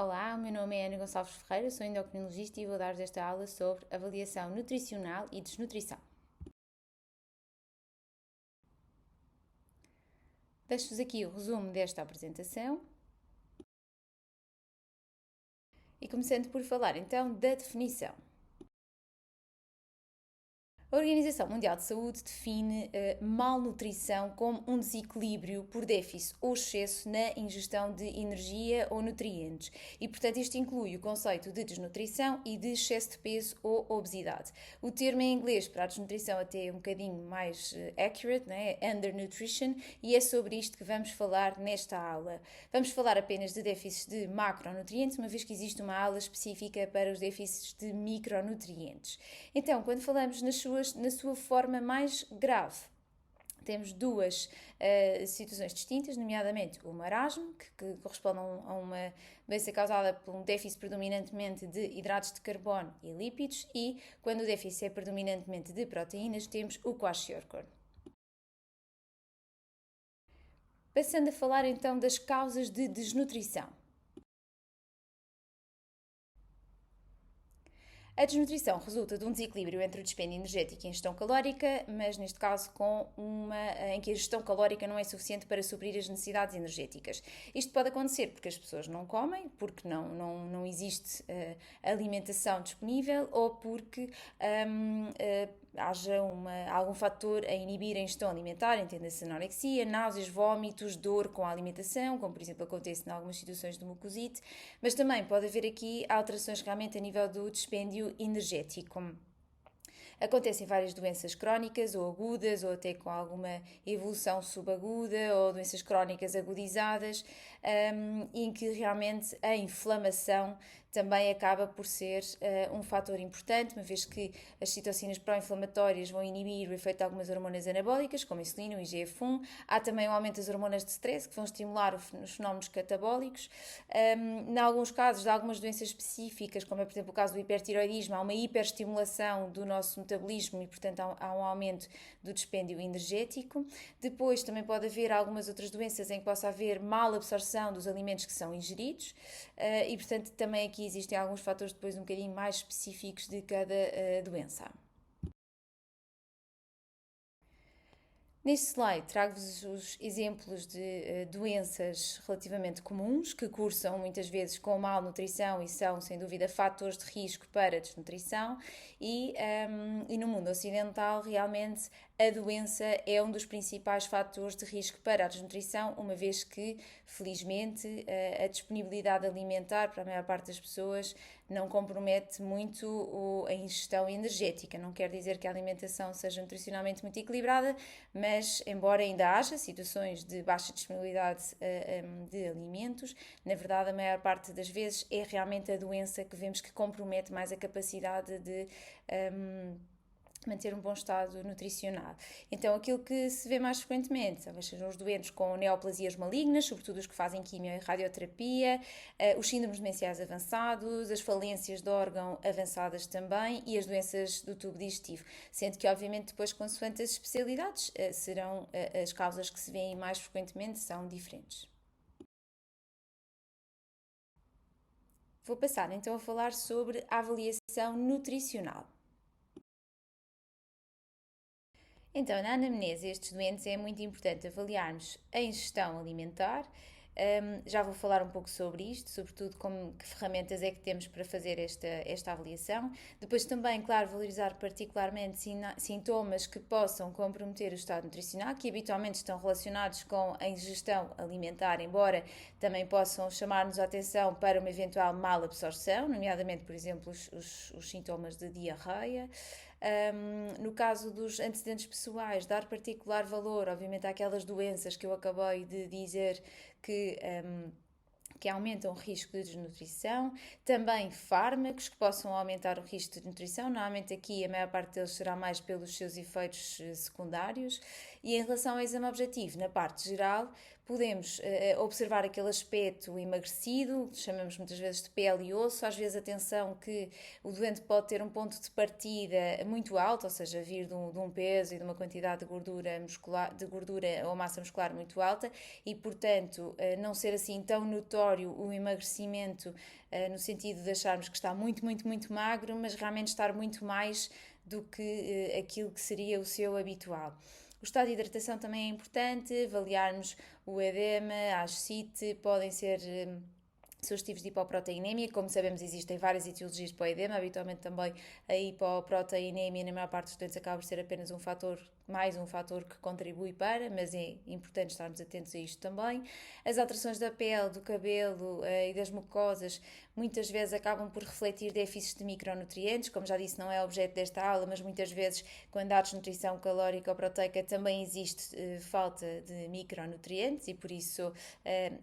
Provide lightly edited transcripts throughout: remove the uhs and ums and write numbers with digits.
Olá, o meu nome é Ana Gonçalves Ferreira, sou endocrinologista e vou dar-vos esta aula sobre avaliação nutricional e desnutrição. Deixo-vos aqui o resumo desta apresentação. E começando por falar então da definição. A Organização Mundial de Saúde define malnutrição como um desequilíbrio por déficit ou excesso na ingestão de energia ou nutrientes. E, portanto, isto inclui o conceito de desnutrição e de excesso de peso ou obesidade. O termo em inglês para a desnutrição até é um bocadinho mais accurate, né? Undernutrition, e é sobre isto que vamos falar nesta aula. Vamos falar apenas de déficits de macronutrientes, uma vez que existe uma aula específica para os déficits de micronutrientes. Então, quando falamos na sua forma mais grave, temos duas situações distintas, nomeadamente o marasmo, que corresponde a uma doença causada por um déficit predominantemente de hidratos de carbono e lípidos, e quando o déficit é predominantemente de proteínas, temos o kwashiorkor. Passando a falar então das causas de desnutrição. A desnutrição resulta de um desequilíbrio entre o dispêndio energético e a ingestão calórica, mas neste caso em que a ingestão calórica não é suficiente para suprir as necessidades energéticas. Isto pode acontecer porque as pessoas não comem, porque não existe alimentação disponível, ou porque haja algum fator a inibir a ingestão alimentar, entenda-se anorexia, náuseas, vômitos, dor com a alimentação, como por exemplo acontece em algumas situações de mucosite, mas também pode haver aqui alterações realmente a nível do dispêndio energético. Acontecem várias doenças crónicas ou agudas, ou até com alguma evolução subaguda, ou doenças crónicas agudizadas, em que realmente a inflamação também acaba por ser um fator importante, uma vez que as citocinas pró-inflamatórias vão inibir o efeito de algumas hormonas anabólicas, como a insulina e o IGF-1. Há também o aumento das hormonas de stress, que vão estimular os fenómenos catabólicos. Em alguns casos, de algumas doenças específicas, como é, por exemplo, o caso do hipertiroidismo, há uma hiperestimulação do nosso metabolismo e, portanto, há um aumento do dispêndio energético. Depois, também pode haver algumas outras doenças em que possa haver mal absorção dos alimentos que são ingeridos e, portanto, também aqui existem alguns fatores depois um bocadinho mais específicos de cada doença. Neste slide trago-vos os exemplos de doenças relativamente comuns que cursam muitas vezes com malnutrição e são, sem dúvida, fatores de risco para desnutrição e no mundo ocidental realmente a doença é um dos principais fatores de risco para a desnutrição, uma vez que, felizmente, a disponibilidade alimentar para a maior parte das pessoas não compromete muito a ingestão energética. Não quer dizer que a alimentação seja nutricionalmente muito equilibrada, mas embora ainda haja situações de baixa disponibilidade de alimentos, na verdade a maior parte das vezes é realmente a doença que vemos que compromete mais a capacidade de manter um bom estado nutricional. Então, aquilo que se vê mais frequentemente talvez sejam os doentes com neoplasias malignas, sobretudo os que fazem quimio e radioterapia, os síndromes demenciais avançados, as falências de órgão avançadas também e as doenças do tubo digestivo. Sendo que, obviamente, depois, consoante as especialidades, serão as causas que se veem mais frequentemente são diferentes. Vou passar então a falar sobre a avaliação nutricional. Então, na anamnese destes doentes é muito importante avaliarmos a ingestão alimentar. Já vou falar um pouco sobre isto, sobretudo que ferramentas é que temos para fazer esta avaliação. Depois também, claro, valorizar particularmente sintomas que possam comprometer o estado nutricional, que habitualmente estão relacionados com a ingestão alimentar, embora também possam chamar-nos a atenção para uma eventual mal absorção, nomeadamente, por exemplo, os sintomas de diarreia. No caso dos antecedentes pessoais, dar particular valor, obviamente, àquelas doenças que eu acabei de dizer que aumentam o risco de desnutrição, também fármacos que possam aumentar o risco de desnutrição, normalmente aqui a maior parte deles será mais pelos seus efeitos secundários, e em relação ao exame objetivo, na parte geral, podemos observar aquele aspecto emagrecido, chamamos muitas vezes de pele e osso, às vezes atenção que o doente pode ter um ponto de partida muito alto, ou seja, vir de um peso e de uma quantidade de gordura muscular, de gordura ou massa muscular muito alta e, portanto, não ser assim tão notório o emagrecimento no sentido de acharmos que está muito, muito, muito magro, mas realmente estar muito mais do que aquilo que seria o seu habitual. O estado de hidratação também é importante, avaliarmos o edema, a ascite, podem ser sugestivos de hipoproteinemia. Como sabemos, existem várias etiologias para o edema, habitualmente também a hipoproteinemia na maior parte dos doentes acaba por ser apenas um fator, mais um fator que contribui para, mas é importante estarmos atentos a isto também. As alterações da pele, do cabelo e das mucosas muitas vezes acabam por refletir déficits de micronutrientes, como já disse, não é objeto desta aula, mas muitas vezes quando há desnutrição calórica ou proteica também existe falta de micronutrientes e por isso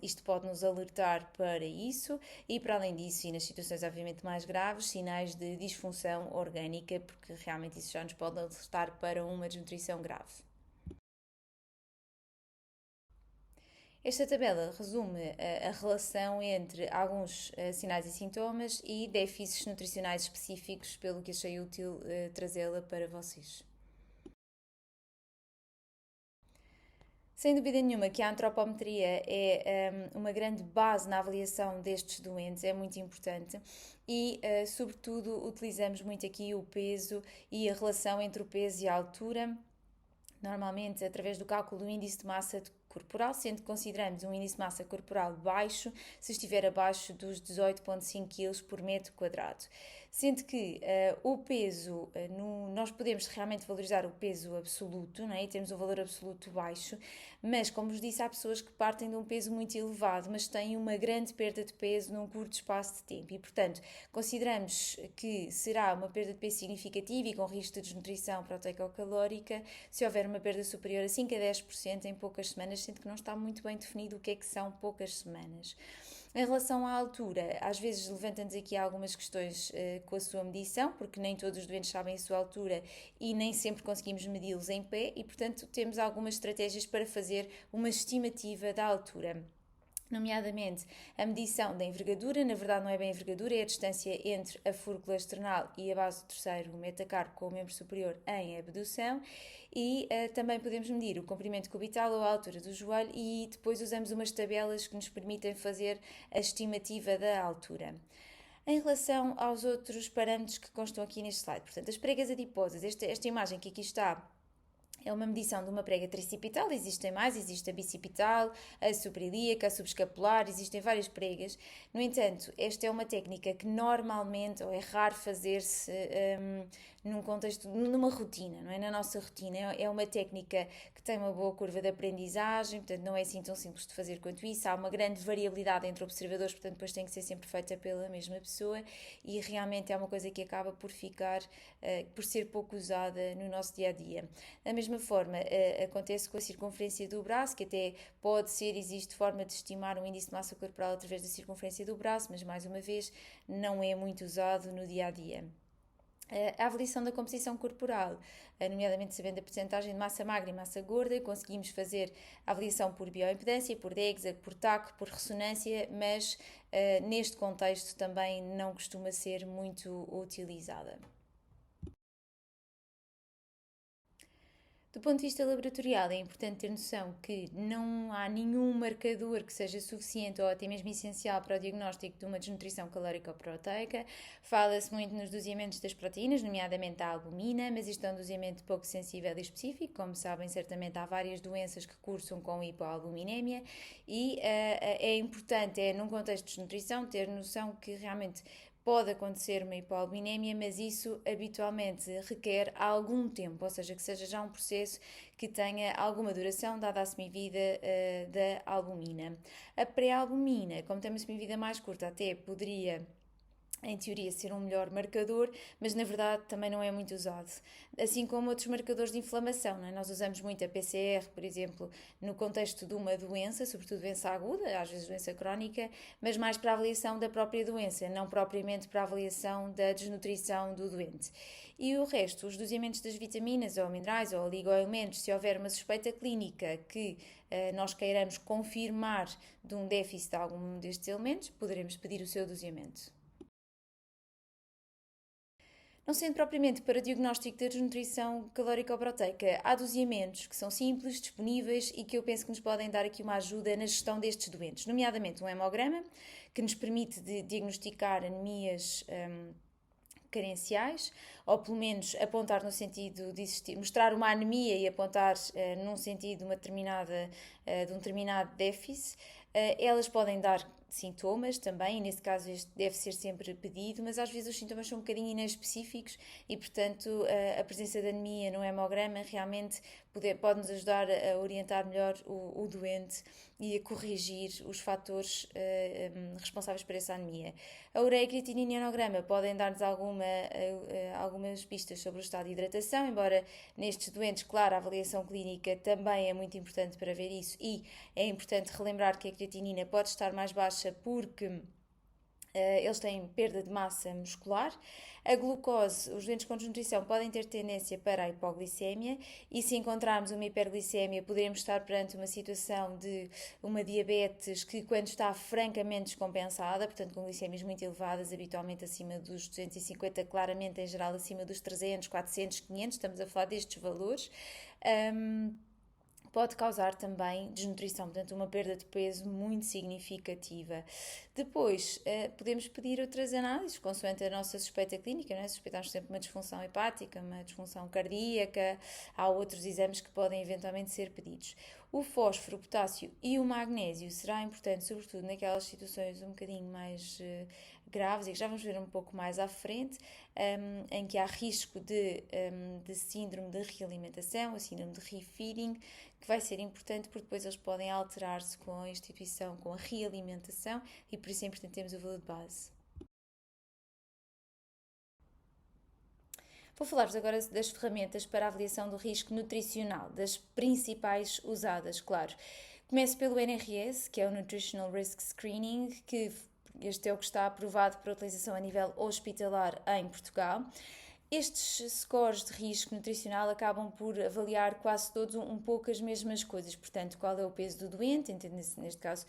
isto pode nos alertar para isso e para além disso, e nas situações obviamente mais graves, sinais de disfunção orgânica, porque realmente isso já nos pode alertar para uma desnutrição grave. Esta tabela resume a relação entre alguns sinais e sintomas e déficits nutricionais específicos, pelo que achei útil trazê-la para vocês. Sem dúvida nenhuma que a antropometria é uma grande base na avaliação destes doentes, é muito importante e, sobretudo, utilizamos muito aqui o peso e a relação entre o peso e a altura, normalmente através do cálculo do índice de massa corporal, sendo que consideramos um índice de massa corporal baixo se estiver abaixo dos 18,5 kg por metro quadrado. Sendo que o peso, nós podemos realmente valorizar o peso absoluto, não é? E temos um valor absoluto baixo, mas como vos disse, há pessoas que partem de um peso muito elevado, mas têm uma grande perda de peso num curto espaço de tempo e, portanto, consideramos que será uma perda de peso significativa e com risco de desnutrição proteica ou calórica se houver uma perda superior a 5 a 10% em poucas semanas, sendo que não está muito bem definido o que é que são poucas semanas. Em relação à altura, às vezes levantamos aqui algumas questões com a sua medição, porque nem todos os doentes sabem a sua altura e nem sempre conseguimos medi-los em pé e, portanto, temos algumas estratégias para fazer uma estimativa da altura. Nomeadamente a medição da envergadura, na verdade não é bem a envergadura, é a distância entre a fúrcula esternal e a base do terceiro metacarpo com o membro superior em abdução e também podemos medir o comprimento cubital ou a altura do joelho e depois usamos umas tabelas que nos permitem fazer a estimativa da altura. Em relação aos outros parâmetros que constam aqui neste slide, portanto, as pregas adiposas, esta imagem que aqui está é uma medição de uma prega tricipital, existem mais, existe a bicipital, a subrilíaca, a subescapular, existem várias pregas. No entanto, esta é uma técnica que normalmente, ou é raro fazer-se num contexto, numa rotina, não é? Na nossa rotina. É uma técnica que tem uma boa curva de aprendizagem, portanto não é assim tão simples de fazer quanto isso. Há uma grande variabilidade entre observadores, portanto depois tem que ser sempre feita pela mesma pessoa e realmente é uma coisa que acaba por ficar, por ser pouco usada no nosso dia-a-dia. Da mesma forma, acontece com a circunferência do braço, que até pode ser, existe forma de estimar um índice de massa corporal através da circunferência do braço, mas mais uma vez não é muito usado no dia-a-dia. A avaliação da composição corporal, nomeadamente sabendo a percentagem de massa magra e massa gorda, conseguimos fazer a avaliação por bioimpedância, por DEXA, por TAC, por ressonância, mas neste contexto também não costuma ser muito utilizada. Do ponto de vista laboratorial, é importante ter noção que não há nenhum marcador que seja suficiente ou até mesmo essencial para o diagnóstico de uma desnutrição calórica ou proteica. Fala-se muito nos doseamentos das proteínas, nomeadamente a albumina, mas isto é um doseamento pouco sensível e específico. Como sabem, certamente há várias doenças que cursam com hipoalbuminémia e é importante, num contexto de desnutrição, ter noção que realmente pode acontecer uma hipoalbuminémia, mas isso habitualmente requer algum tempo, ou seja, que seja já um processo que tenha alguma duração, dada a semivida da albumina. A pré-albumina, como tem uma semivida mais curta, até poderia em teoria, ser um melhor marcador, mas na verdade também não é muito usado. Assim como outros marcadores de inflamação, não é? Nós usamos muito a PCR, por exemplo, no contexto de uma doença, sobretudo doença aguda, às vezes doença crónica, mas mais para a avaliação da própria doença, não propriamente para a avaliação da desnutrição do doente. E o resto, os doseamentos das vitaminas ou minerais ou oligoelementos, se houver uma suspeita clínica que nós queiramos confirmar de um déficit de algum destes elementos, poderemos pedir o seu doseamento. Não sendo propriamente para diagnóstico de desnutrição calórica ou proteica, há doseamentos que são simples, disponíveis e que eu penso que nos podem dar aqui uma ajuda na gestão destes doentes, nomeadamente um hemograma, que nos permite diagnosticar anemias carenciais, ou pelo menos apontar no sentido de existir, mostrar uma anemia e apontar num sentido de um determinado déficit. Elas podem dar sintomas também, e nesse caso este deve ser sempre pedido, mas às vezes os sintomas são um bocadinho inespecíficos e, portanto, a presença de anemia no hemograma realmente pode-nos ajudar a orientar melhor o doente e a corrigir os fatores responsáveis por essa anemia. A ureia, creatinina e hemograma podem dar-nos algumas pistas sobre o estado de hidratação, embora nestes doentes, claro, a avaliação clínica também é muito importante para ver isso, e é importante relembrar que a creatinina pode estar mais baixa porque eles têm perda de massa muscular. A glucose, os doentes com desnutrição podem ter tendência para a hipoglicemia, e se encontrarmos uma hiperglicemia poderemos estar perante uma situação de uma diabetes que, quando está francamente descompensada, portanto com glicemias muito elevadas, habitualmente acima dos 250, claramente em geral acima dos 300, 400, 500, estamos a falar destes valores, pode causar também desnutrição, portanto uma perda de peso muito significativa. Depois, podemos pedir outras análises, consoante a nossa suspeita clínica, não é? Suspeitarmos sempre uma disfunção hepática, uma disfunção cardíaca, há outros exames que podem eventualmente ser pedidos. O fósforo, o potássio e o magnésio será importante, sobretudo naquelas situações um bocadinho mais graves, e que já vamos ver um pouco mais à frente, em que há risco de síndrome de realimentação, a síndrome de refeeding, que vai ser importante porque depois eles podem alterar-se com a instituição, com a realimentação, e por isso é importante termos o valor de base. Vou falar-vos agora das ferramentas para a avaliação do risco nutricional, das principais usadas, claro. Começo pelo NRS, que é o Nutritional Risk Screening, que este é o que está aprovado para utilização a nível hospitalar em Portugal. Estes scores de risco nutricional acabam por avaliar quase todos um pouco as mesmas coisas, portanto, qual é o peso do doente, entende-se neste caso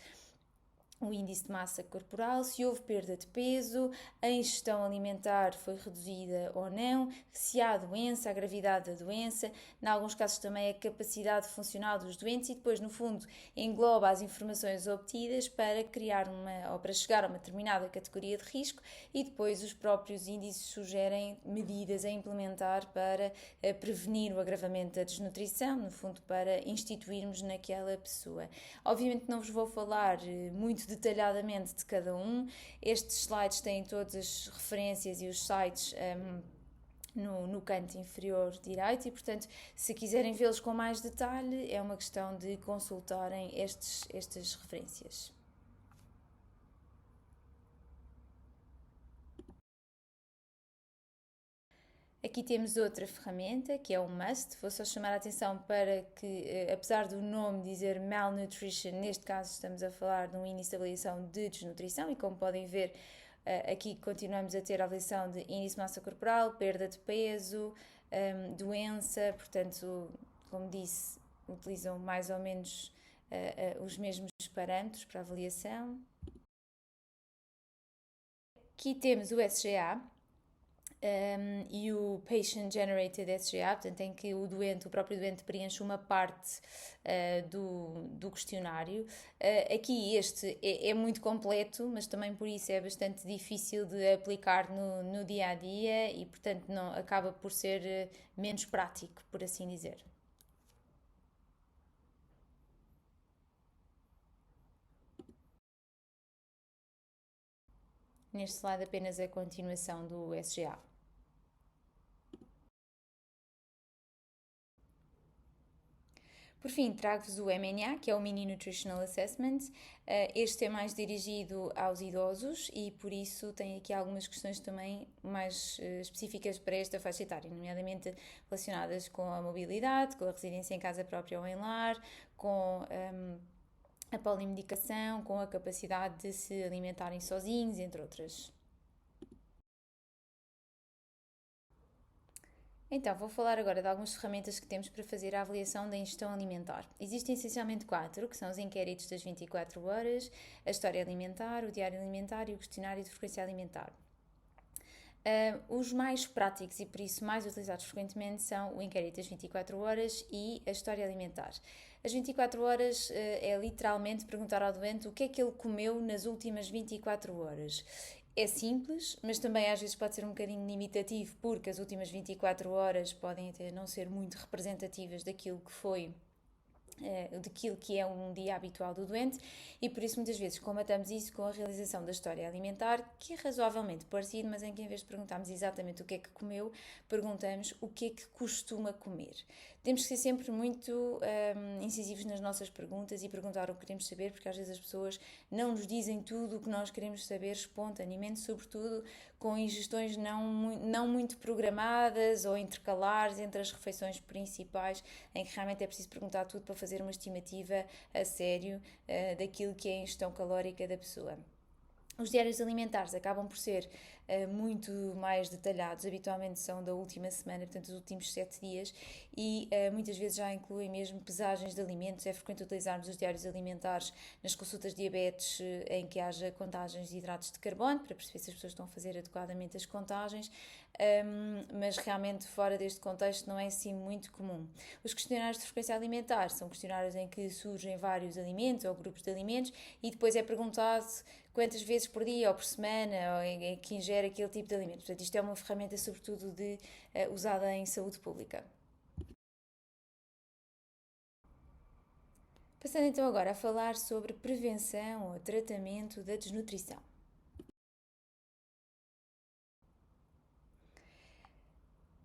o índice de massa corporal, se houve perda de peso, a ingestão alimentar foi reduzida ou não, se há doença, a gravidade da doença, em alguns casos também a capacidade funcional dos doentes, e depois, no fundo, engloba as informações obtidas para criar ou para chegar a uma determinada categoria de risco, e depois os próprios índices sugerem medidas a implementar para prevenir o agravamento da desnutrição, no fundo, para instituirmos naquela pessoa. Obviamente não vos vou falar muito detalhadamente de cada um. Estes slides têm todas as referências e os sites no canto inferior direito, e portanto, se quiserem vê-los com mais detalhe, é uma questão de consultarem estas referências. Aqui temos outra ferramenta, que é o MUST. Vou só chamar a atenção para que, apesar do nome dizer malnutrition, neste caso estamos a falar de um índice de avaliação de desnutrição, e como podem ver, aqui continuamos a ter a avaliação de índice de massa corporal, perda de peso, doença, portanto, como disse, utilizam mais ou menos os mesmos parâmetros para avaliação. Aqui temos o SGA, e o Patient Generated SGA, portanto, em que o próprio doente preenche uma parte do questionário. Aqui este é muito completo, mas também por isso é bastante difícil de aplicar no dia a dia, e portanto acaba por ser menos prático, por assim dizer. Neste slide apenas a continuação do SGA. Por fim, trago-vos o MNA, que é o Mini Nutritional Assessment. Este é mais dirigido aos idosos e, por isso, tem aqui algumas questões também mais específicas para esta faixa etária, nomeadamente relacionadas com a mobilidade, com a residência em casa própria ou em lar, com a polimedicação, com a capacidade de se alimentarem sozinhos, entre outras. Então, vou falar agora de algumas ferramentas que temos para fazer a avaliação da ingestão alimentar. Existem essencialmente quatro, que são os inquéritos das 24 horas, a história alimentar, o diário alimentar e o questionário de frequência alimentar. Os mais práticos e por isso mais utilizados frequentemente são o inquérito das 24 horas e a história alimentar. As 24 horas é literalmente perguntar ao doente o que é que ele comeu nas últimas 24 horas. É simples, mas também às vezes pode ser um bocadinho limitativo, porque as últimas 24 horas podem até não ser muito representativas daquilo que foi daquilo que é um dia habitual do doente e por isso muitas vezes combatamos isso com a realização da história alimentar, que é razoavelmente parecido, mas em que em vez de perguntarmos exatamente o que é que comeu, perguntamos o que é que costuma comer. Temos que ser sempre muito incisivos nas nossas perguntas e perguntar o que queremos saber, porque às vezes as pessoas não nos dizem tudo o que nós queremos saber espontaneamente, sobretudo com ingestões não muito programadas ou intercalares entre as refeições principais, em que realmente é preciso perguntar tudo para fazer uma estimativa a sério daquilo que é a ingestão calórica da pessoa. Os diários alimentares acabam por ser muito mais detalhados, habitualmente são da última semana, portanto, dos últimos 7 dias, e muitas vezes já incluem mesmo pesagens de alimentos. É frequente utilizarmos os diários alimentares nas consultas de diabetes em que haja contagens de hidratos de carbono, para perceber se as pessoas estão a fazer adequadamente as contagens, mas realmente fora deste contexto não é assim muito comum. Os questionários de frequência alimentar são questionários em que surgem vários alimentos ou grupos de alimentos e depois é perguntado quantas vezes por dia ou por semana ou em que ingere aquele tipo de alimentos. Portanto, isto é uma ferramenta sobretudo usada em saúde pública. Passando então agora a falar sobre prevenção ou tratamento da desnutrição.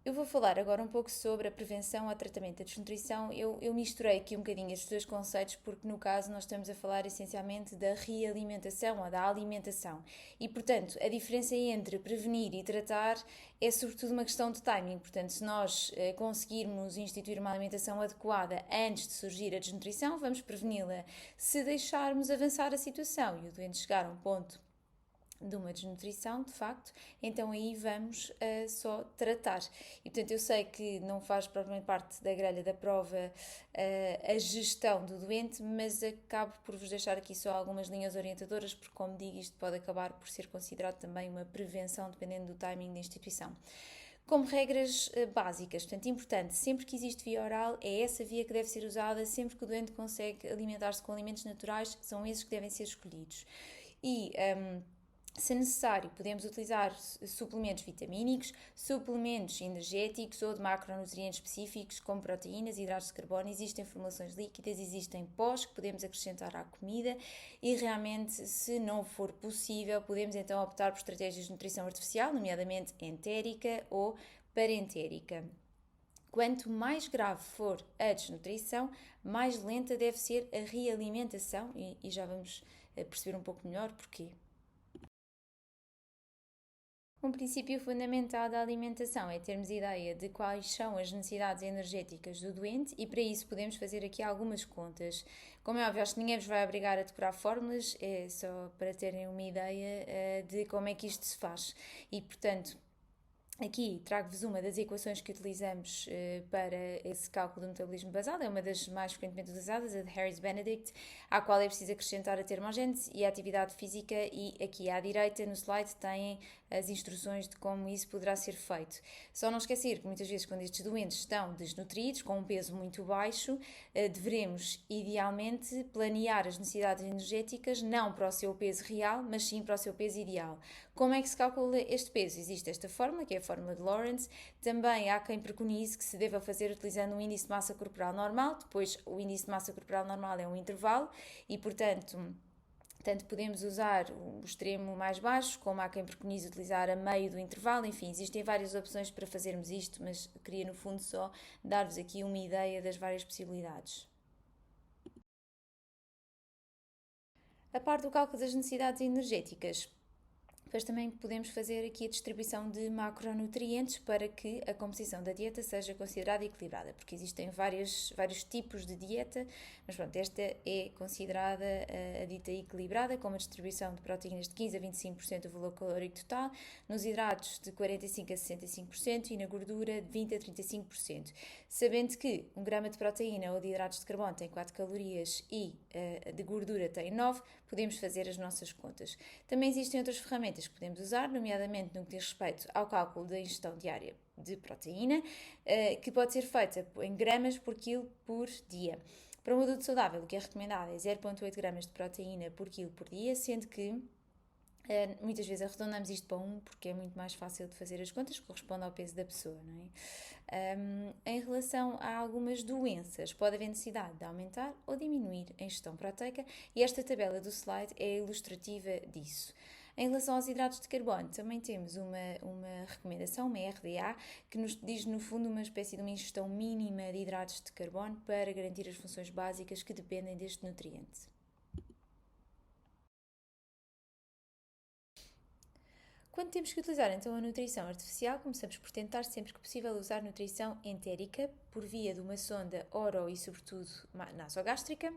Eu vou falar agora um pouco sobre a prevenção ao tratamento da desnutrição. Eu misturei aqui um bocadinho estes dois conceitos porque, no caso, nós estamos a falar essencialmente da realimentação ou da alimentação. E, portanto, a diferença entre prevenir e tratar é sobretudo uma questão de timing. Portanto, se nós conseguirmos instituir uma alimentação adequada antes de surgir a desnutrição, vamos preveni-la. Se deixarmos avançar a situação e o doente chegar a um ponto de uma desnutrição, de facto, então aí vamos só tratar. E portanto eu sei que não faz propriamente parte da grelha da prova a gestão do doente, mas acabo por vos deixar aqui só algumas linhas orientadoras, porque como digo, isto pode acabar por ser considerado também uma prevenção, dependendo do timing da instituição. Como regras básicas, portanto, importante, sempre que existe via oral, é essa via que deve ser usada, sempre que o doente consegue alimentar-se com alimentos naturais, são esses que devem ser escolhidos. E se necessário, podemos utilizar suplementos vitamínicos, suplementos energéticos ou de macronutrientes específicos, como proteínas, hidratos de carbono. Existem formulações líquidas, existem pós que podemos acrescentar à comida e realmente, se não for possível, podemos então optar por estratégias de nutrição artificial, nomeadamente entérica ou parentérica. Quanto mais grave for a desnutrição, mais lenta deve ser a realimentação e já vamos perceber um pouco melhor porquê. Um princípio fundamental da alimentação é termos ideia de quais são as necessidades energéticas do doente e para isso podemos fazer aqui algumas contas. Como é óbvio, acho que ninguém vos vai obrigar a decorar fórmulas, é só para terem uma ideia de como é que isto se faz. E, portanto, aqui trago-vos uma das equações que utilizamos para esse cálculo do metabolismo basal, é uma das mais frequentemente utilizadas, a de Harris-Benedict, à qual é preciso acrescentar a termogênese e a atividade física, e aqui à direita no slide têm as instruções de como isso poderá ser feito. Só não esquecer que muitas vezes quando estes doentes estão desnutridos, com um peso muito baixo, devemos idealmente planear as necessidades energéticas não para o seu peso real, mas sim para o seu peso ideal. Como é que se calcula este peso? Existe esta fórmula, que é a fórmula de Lawrence. Também há quem preconize que se deva fazer utilizando um índice de massa corporal normal. Depois, o índice de massa corporal normal é um intervalo e, portanto, tanto podemos usar o extremo mais baixo, como há quem preconize utilizar a meio do intervalo. Enfim, existem várias opções para fazermos isto, mas queria no fundo só dar-vos aqui uma ideia das várias possibilidades. A parte do cálculo das necessidades energéticas, depois também podemos fazer aqui a distribuição de macronutrientes para que a composição da dieta seja considerada equilibrada, porque existem vários tipos de dieta, mas pronto, esta é considerada a dita equilibrada, com uma distribuição de proteínas de 15 a 25% do valor calórico total, nos hidratos de 45 a 65% e na gordura de 20 a 35%. Sabendo que 1 grama de proteína ou de hidratos de carbono tem 4 calorias e de gordura tem 9, podemos fazer as nossas contas. Também existem outras ferramentas que podemos usar, nomeadamente no que diz respeito ao cálculo da ingestão diária de proteína, que pode ser feita em gramas por quilo por dia. Para um adulto saudável, o que é recomendado é 0,8 gramas de proteína por quilo por dia, sendo que muitas vezes arredondamos isto para 1 porque é muito mais fácil de fazer as contas, corresponde ao peso da pessoa, não é? Em relação a algumas doenças, pode haver necessidade de aumentar ou diminuir a ingestão proteica e esta tabela do slide é ilustrativa disso. Em relação aos hidratos de carbono, também temos uma recomendação, uma RDA, que nos diz, no fundo, uma espécie de uma ingestão mínima de hidratos de carbono para garantir as funções básicas que dependem deste nutriente. Quando temos que utilizar então a nutrição artificial, começamos por tentar sempre que possível usar nutrição entérica por via de uma sonda oro e sobretudo nasogástrica,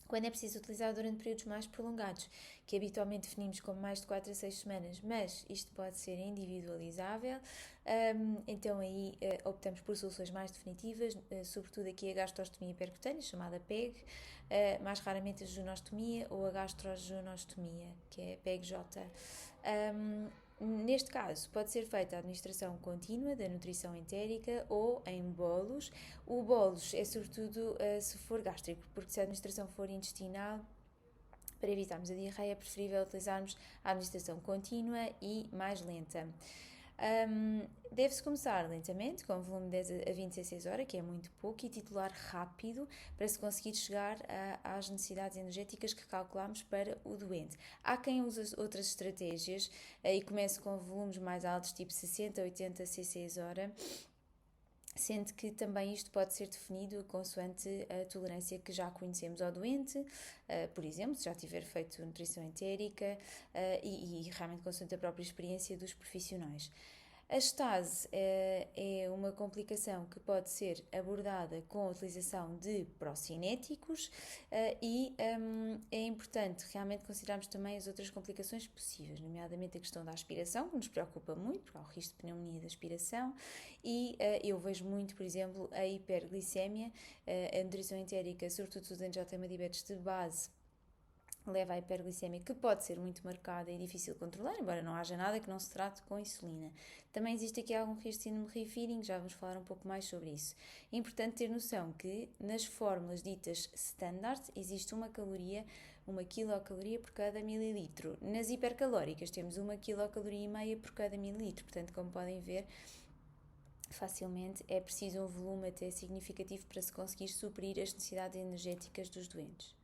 quando é preciso utilizar durante períodos mais prolongados, que habitualmente definimos como mais de 4 a 6 semanas, mas isto pode ser individualizável, então aí optamos por soluções mais definitivas, sobretudo aqui a gastrostomia percutânea, chamada PEG, mais raramente a jejunostomia ou a gastrojejunostomia, que é PEG-J. Neste caso, pode ser feita a administração contínua da nutrição entérica ou em bolos. O bolos é sobretudo se for gástrico, porque se a administração for intestinal, para evitarmos a diarreia, é preferível utilizarmos a administração contínua e mais lenta. Deve-se começar lentamente, com um volume de 10 a 20 cc hora, que é muito pouco, e titular rápido para se conseguir chegar às necessidades energéticas que calculamos para o doente. Há quem use outras estratégias e comece com volumes mais altos, tipo 60 a 80 cc hora, sendo que também isto pode ser definido consoante a tolerância que já conhecemos ao doente, por exemplo, se já tiver feito nutrição entérica e realmente consoante a própria experiência dos profissionais. A estase é uma complicação que pode ser abordada com a utilização de procinéticos e é importante realmente considerarmos também as outras complicações possíveis, nomeadamente a questão da aspiração, que nos preocupa muito, porque há o risco de pneumonia da aspiração, e eu vejo muito, por exemplo, a hiperglicemia, a nutrição entérica, sobretudo se o doente já tem uma diabetes de base, leva à hiperglicemia, que pode ser muito marcada e difícil de controlar, embora não haja nada que não se trate com insulina. Também existe aqui algum risco de síndrome refeeding, já vamos falar um pouco mais sobre isso. É importante ter noção que nas fórmulas ditas standard existe uma quilocaloria por cada mililitro. Nas hipercalóricas temos 1,5 kcal por cada mililitro, portanto, como podem ver, facilmente é preciso um volume até significativo para se conseguir suprir as necessidades energéticas dos doentes.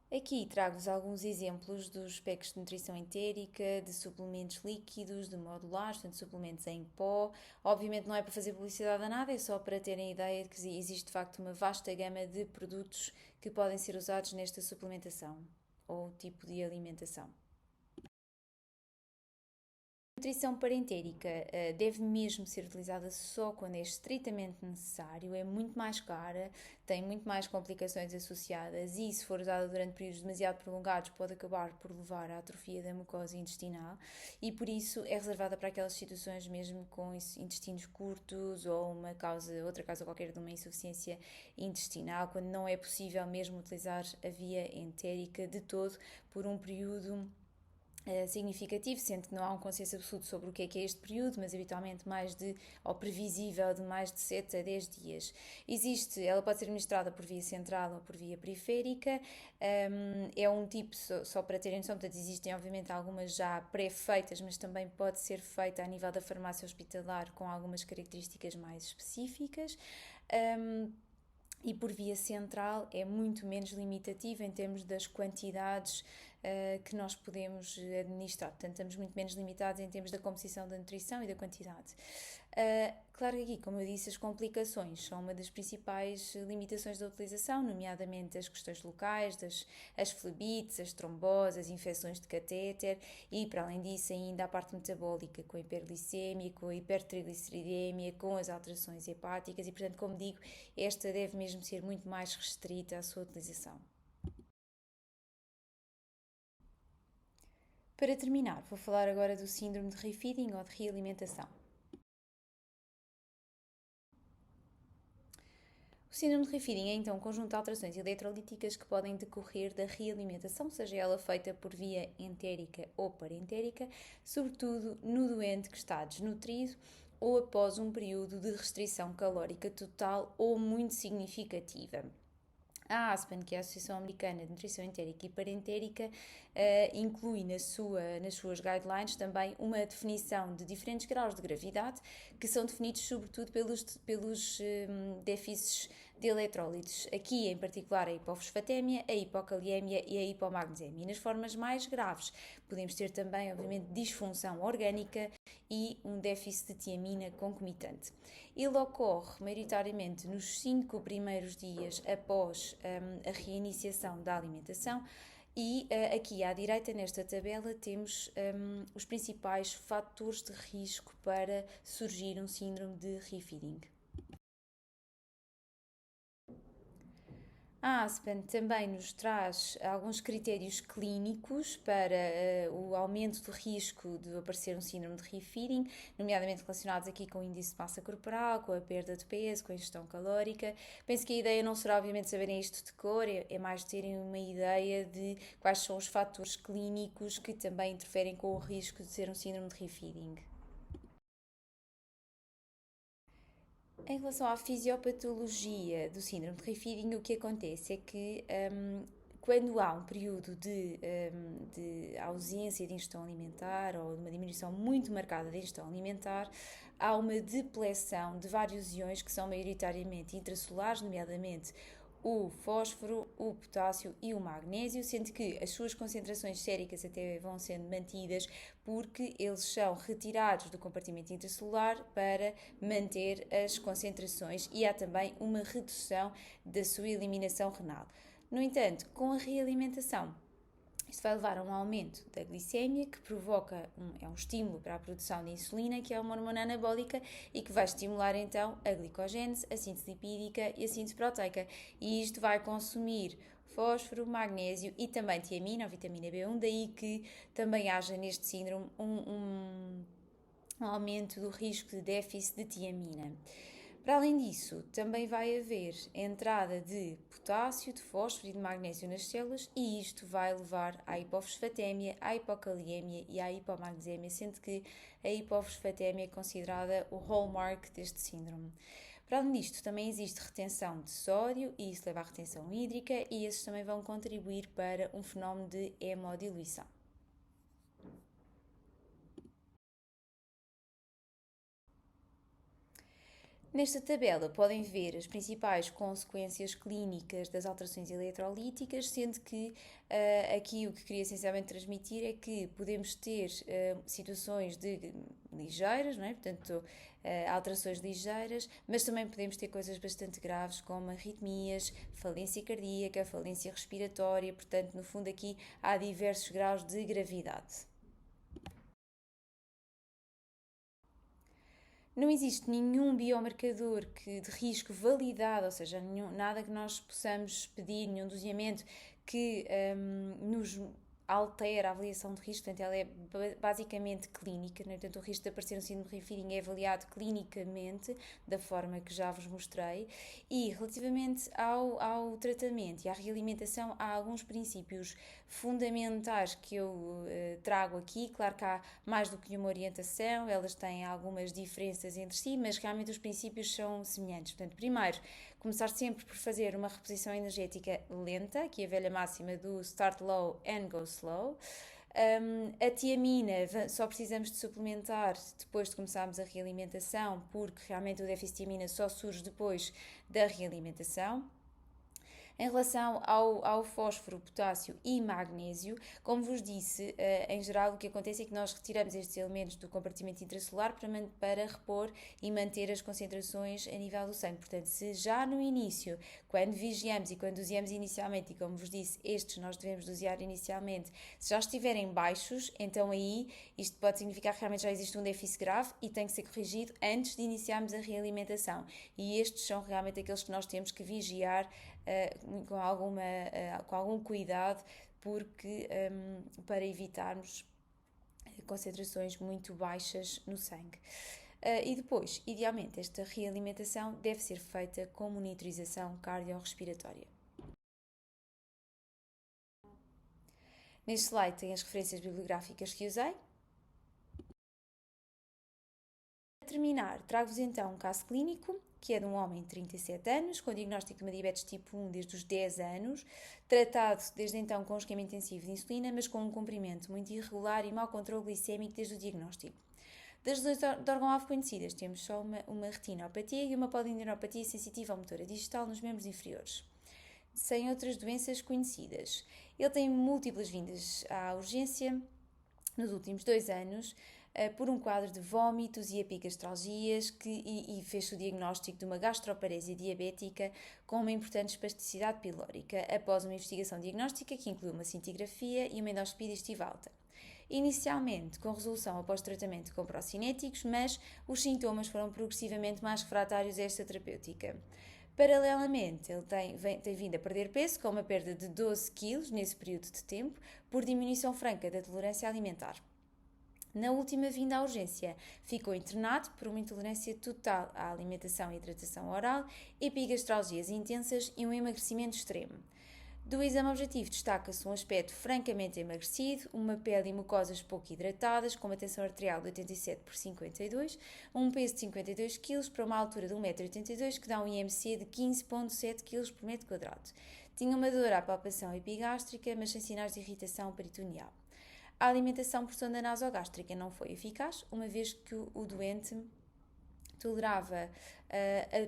Aqui trago-vos alguns exemplos dos packs de nutrição entérica, de suplementos líquidos, de modulares, portanto suplementos em pó. Obviamente não é para fazer publicidade a nada, é só para terem a ideia de que existe de facto uma vasta gama de produtos que podem ser usados nesta suplementação ou tipo de alimentação. A nutrição parentérica deve mesmo ser utilizada só quando é estritamente necessário, é muito mais cara, tem muito mais complicações associadas e, se for usada durante períodos demasiado prolongados, pode acabar por levar à atrofia da mucosa intestinal e, por isso, é reservada para aquelas situações mesmo com intestinos curtos ou outra causa qualquer de uma insuficiência intestinal, quando não é possível mesmo utilizar a via entérica de todo por um período significativo, sendo que não há um consenso absoluto sobre o que é este período, mas habitualmente previsível de mais de 7 a 10 dias. Ela pode ser administrada por via central ou por via periférica, é um tipo, só para terem noção, portanto existem obviamente algumas já pré-feitas, mas também pode ser feita a nível da farmácia hospitalar com algumas características mais específicas. E por via central é muito menos limitativa em termos das quantidades que nós podemos administrar. Portanto, estamos muito menos limitados em termos da composição da nutrição e da quantidade. Claro que aqui, como eu disse, as complicações são uma das principais limitações da utilização, nomeadamente as questões locais, as flebites, as tromboses, as infecções de catéter e, para além disso, ainda a parte metabólica, com a hiperglicemia, com a hipertrigliceridemia, com as alterações hepáticas e, portanto, como digo, esta deve mesmo ser muito mais restrita à sua utilização. Para terminar, vou falar agora do síndrome de refeeding ou de realimentação. O síndrome de refeeding é então um conjunto de alterações eletrolíticas que podem decorrer da realimentação, seja ela feita por via entérica ou parentérica, sobretudo no doente que está desnutrido ou após um período de restrição calórica total ou muito significativa. A ASPAN, que é a Associação Americana de Nutrição Entérica e Parentérica, inclui nas suas guidelines também uma definição de diferentes graus de gravidade, que são definidos sobretudo pelos déficits de eletrólitos. Aqui, em particular, a hipofosfatémia, a hipocaliemia e a hipomagnesemia. E nas formas mais graves, podemos ter também, obviamente, disfunção orgânica e um déficit de tiamina concomitante. Ele ocorre maioritariamente nos 5 primeiros dias após a reiniciação da alimentação e aqui à direita nesta tabela temos os principais fatores de risco para surgir um síndrome de refeeding. A ASPAN também nos traz alguns critérios clínicos para o aumento do risco de aparecer um síndrome de refeeding, nomeadamente relacionados aqui com o índice de massa corporal, com a perda de peso, com a ingestão calórica. Penso que a ideia não será, obviamente, saberem isto de cor, é mais terem uma ideia de quais são os fatores clínicos que também interferem com o risco de ser um síndrome de refeeding. Em relação à fisiopatologia do síndrome de refeeding, o que acontece é que quando há um período de ausência de ingestão alimentar ou de uma diminuição muito marcada de ingestão alimentar, há uma depleção de vários íons que são maioritariamente intracelulares, nomeadamente o fósforo, o potássio e o magnésio, sendo que as suas concentrações séricas até vão sendo mantidas porque eles são retirados do compartimento intracelular para manter as concentrações e há também uma redução da sua eliminação renal. No entanto, com a realimentação, isto vai levar a um aumento da glicemia, que provoca um estímulo para a produção de insulina, que é uma hormona anabólica e que vai estimular então a glicogênese, a síntese lipídica e a síntese proteica. E isto vai consumir fósforo, magnésio e também tiamina, ou vitamina B1, daí que também haja neste síndrome um aumento do risco de déficit de tiamina. Para além disso, também vai haver entrada de potássio, de fósforo e de magnésio nas células e isto vai levar à hipofosfatémia, à hipocaliemia e à hipomagnesemia, sendo que a hipofosfatémia é considerada o hallmark deste síndrome. Para além disto, também existe retenção de sódio e isso leva à retenção hídrica e esses também vão contribuir para um fenómeno de hemodiluição. Nesta tabela podem ver as principais consequências clínicas das alterações eletrolíticas, sendo que aqui o que queria essencialmente transmitir é que podemos ter situações ligeiras, não é? Portanto, alterações ligeiras, mas também podemos ter coisas bastante graves como arritmias, falência cardíaca, falência respiratória, portanto, no fundo aqui há diversos graus de gravidade. Não existe nenhum biomarcador de risco validado, ou seja, nada que nós possamos pedir, nenhum doseamento que nos altera a avaliação de risco, portanto ela é basicamente clínica, né? Portanto o risco de aparecer um síndrome de refeeding é avaliado clinicamente, da forma que já vos mostrei, e relativamente ao tratamento e à realimentação há alguns princípios fundamentais que eu trago aqui. Claro que há mais do que uma orientação, elas têm algumas diferenças entre si, mas realmente os princípios são semelhantes. Portanto, primeiro, começar sempre por fazer uma reposição energética lenta, que é a velha máxima do start low and go slow. A tiamina só precisamos de suplementar depois de começarmos a realimentação, porque realmente o déficit de tiamina só surge depois da realimentação. Em relação ao fósforo, potássio e magnésio, como vos disse, em geral o que acontece é que nós retiramos estes elementos do compartimento intracelular para repor e manter as concentrações a nível do sangue. Portanto, se já no início, quando vigiamos e quando doseamos inicialmente, e como vos disse, estes nós devemos dosear inicialmente, se já estiverem baixos, então aí isto pode significar que realmente já existe um déficit grave e tem que ser corrigido antes de iniciarmos a realimentação. E estes são realmente aqueles que nós temos que vigiar com algum cuidado, porque para evitarmos concentrações muito baixas no sangue. E depois, idealmente, esta realimentação deve ser feita com monitorização cardiorrespiratória. Neste slide tem as referências bibliográficas que usei. Para terminar, trago-vos então um caso clínico, que é de um homem de 37 anos, com diagnóstico de uma diabetes tipo 1 desde os 10 anos, tratado desde então com um esquema intensivo de insulina, mas com um comprimento muito irregular e mau controle glicémico desde o diagnóstico. Das lesões de órgão-alvo conhecidas, temos só uma retinopatia e uma polineuropatia sensitiva ao motor digital nos membros inferiores, sem outras doenças conhecidas. Ele tem múltiplas vindas à urgência nos últimos 2 anos, por um quadro de vômitos e epigastralgias e fez-se o diagnóstico de uma gastroparesia diabética com uma importante espasticidade pilórica, após uma investigação diagnóstica que incluiu uma cintigrafia e uma endoscopia digestiva alta. Inicialmente com resolução após tratamento com procinéticos, mas os sintomas foram progressivamente mais refratários a esta terapêutica. Paralelamente, ele tem vindo a perder peso, com uma perda de 12 kg nesse período de tempo, por diminuição franca da tolerância alimentar. Na última vinda à urgência, ficou internado por uma intolerância total à alimentação e hidratação oral, epigastralgias intensas e um emagrecimento extremo. Do exame objetivo destaca-se um aspecto francamente emagrecido, uma pele e mucosas pouco hidratadas, com uma tensão arterial de 87 por 52, um peso de 52 kg para uma altura de 1,82 m, que dá um IMC de 15,7 kg por metro quadrado. Tinha uma dor à palpação epigástrica, mas sem sinais de irritação peritoneal. A alimentação por sonda nasogástrica não foi eficaz, uma vez que o doente tolerava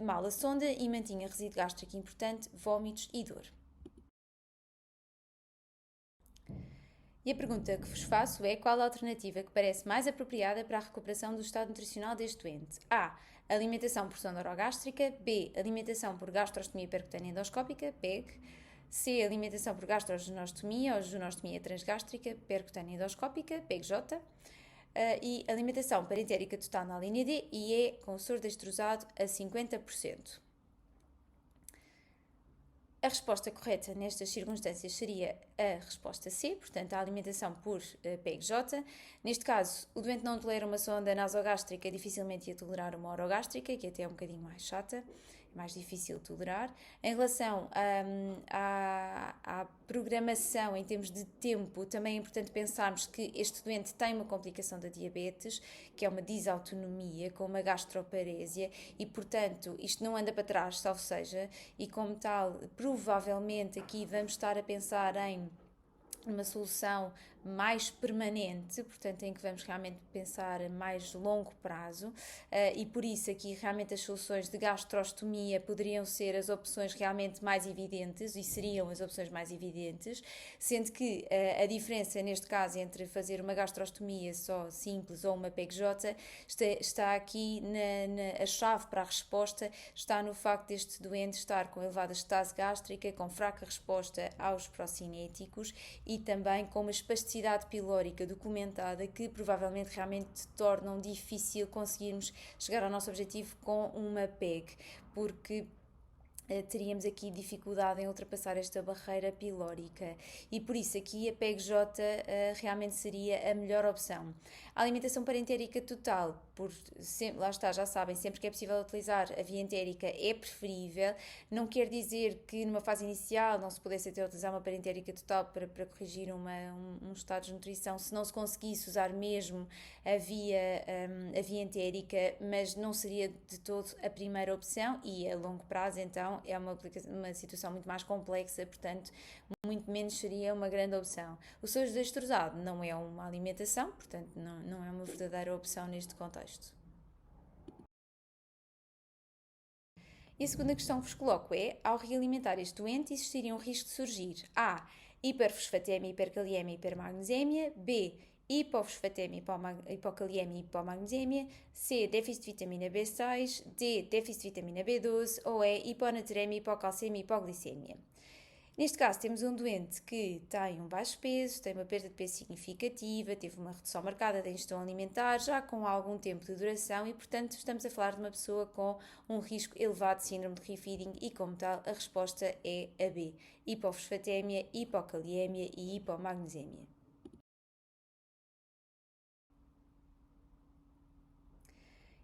mal a sonda e mantinha resíduo gástrico importante, vômitos e dor. E a pergunta que vos faço é: qual a alternativa que parece mais apropriada para a recuperação do estado nutricional deste doente? A. Alimentação por sonda orogástrica. B. Alimentação por gastrostomia percutânea endoscópica, PEG. C. Alimentação por gastrogenostomia ou genostomia transgástrica percutânea endoscópica, PEG-J. E alimentação parentérica total na linha D e E com o soro destrusado a 50%. A resposta correta nestas circunstâncias seria a resposta C, portanto, a alimentação por PEG-J. Neste caso, o doente não tolera uma sonda nasogástrica, dificilmente ia tolerar uma orogástrica, que até é um bocadinho mais chata, mais difícil de tolerar. Em relação à programação em termos de tempo, também é importante pensarmos que este doente tem uma complicação da diabetes, que é uma disautonomia com uma gastroparesia e, portanto, isto não anda para trás, salvo seja, e como tal, provavelmente aqui vamos estar a pensar em uma solução mais permanente, portanto em que vamos realmente pensar a mais longo prazo, e por isso aqui realmente as soluções de gastrostomia poderiam ser as opções realmente mais evidentes e seriam as opções mais evidentes, sendo que a diferença neste caso entre fazer uma gastrostomia só simples ou uma PEG-J está aqui a chave para a resposta está no facto deste doente estar com elevada estase gástrica, com fraca resposta aos procinéticos e também com uma espasticidade pilórica documentada que provavelmente realmente tornam difícil conseguirmos chegar ao nosso objetivo com uma PEG, porque teríamos aqui dificuldade em ultrapassar esta barreira pilórica e por isso aqui a PEG-J realmente seria a melhor opção. A alimentação parentérica total, lá está, já sabem, sempre que é possível utilizar a via entérica é preferível, não quer dizer que numa fase inicial não se pudesse até utilizar uma parentérica total para corrigir um estado de nutrição, se não se conseguisse usar mesmo a via entérica, mas não seria de todo a primeira opção e a longo prazo então é uma situação muito mais complexa, portanto, muito menos seria uma grande opção. O soro destrusado não é uma alimentação, portanto, não é uma verdadeira opção neste contexto. E a segunda questão que vos coloco é, ao realimentar este doente, existiria um risco de surgir A. Hiperfosfatemia, hipercaliemia e hipermagnesemia, B. Hipofosfatemia, hipocaliemia e hipomagnesemia, C. Déficit de vitamina B6, D. Déficit de vitamina B12 ou E. Hiponatremia, hipocalcemia e hipoglicemia. Neste caso, temos um doente que tem um baixo peso, tem uma perda de peso significativa, teve uma redução marcada da ingestão alimentar, já com algum tempo de duração e, portanto, estamos a falar de uma pessoa com um risco elevado de síndrome de refeeding e, como tal, a resposta é a B. Hipofosfatemia, hipocaliemia e hipomagnesemia.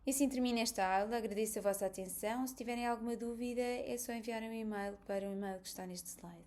E assim termina esta aula, agradeço a vossa atenção. Se tiverem alguma dúvida, é só enviar um e-mail para o e-mail que está neste slide.